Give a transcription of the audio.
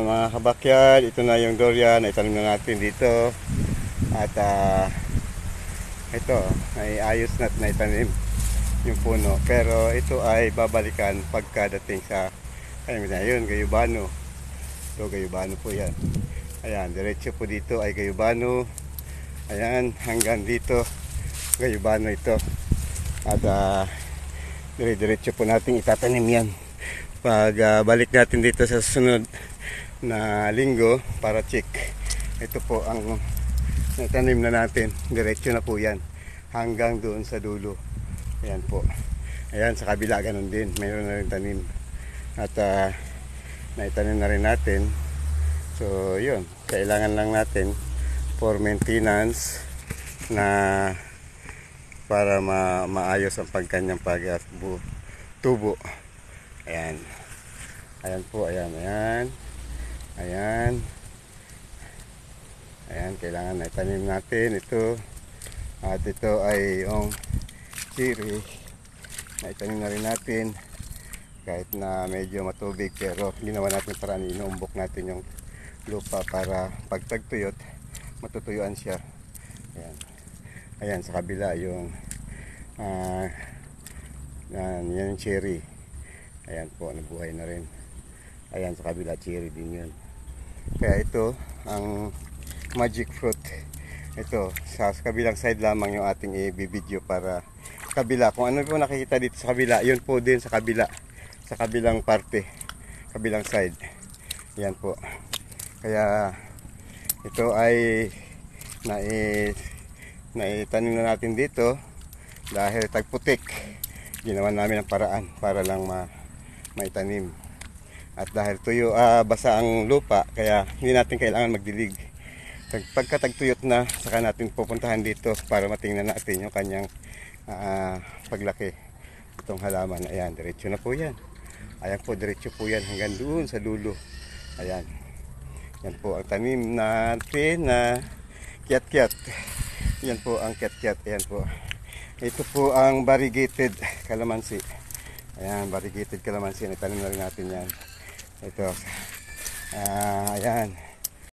Ayan mga kabakyard, ito na yung durian na itanim na natin dito. At ito ay ayos na itanim yung puno. Pero ito ay babalikan pagkadating sa ayun, Gayubano. Ito Gayubano po yan. Ayan, diretso po dito ay Gayubano. Ayan, hanggang dito Gayubano ito. At dire-diretso po natin itatanim yan. Pag balik natin dito sa sunod na linggo para check, ito po ang natanim na natin. Diretso na po yan hanggang doon sa dulo. Ayan po. Ayan, sa kabila ganun din, mayroon na rin tanim. At naitanim na rin natin. So yun, kailangan lang natin for maintenance na para maayos ang pagkanyang tubo. Ayan. Ayan po, ayan. Ayan, kailangan na itanim natin ito. At ito ay yung cherry na itanim na rin natin. Kahit na medyo matubig, pero ginawa natin paraan, inuumbok natin yung lupa para pag tagtuyot, matutuyuan siya. Ayan. Ayan, sa kabila yung yan yung cherry. Ayan po, nabuhay na rin. Ayan, sa kabila cherry din yun. Kaya ito ang magic fruit. Ito sa kabilang side lamang yung ating i-video para kabila. Kung ano po nakikita dito sa kabila, yun po din sa kabila, sa kabilang parte, kabilang side. Yan po. Kaya ito ay naitanim na natin dito dahil tagputik. Ginawa namin ang paraan para lang maitanim. At dahil tuyo, basa ang lupa, kaya hindi natin kailangan magdilig. Pagkatagtuyot na, saka natin pupuntahan dito para matingnan natin yung kanyang paglaki. Itong halaman, ayan, diretso na po yan. Ayan po, diretso po yan hanggang doon sa dulo. Ayan. Yan po ang tanim natin na kiat-kiat. Yan po ang kiat-kiat. Ayan po. Ito po ang variegated calamansi. Ayan, variegated calamansi. Natanim na rin natin yan. Ito. Ayan.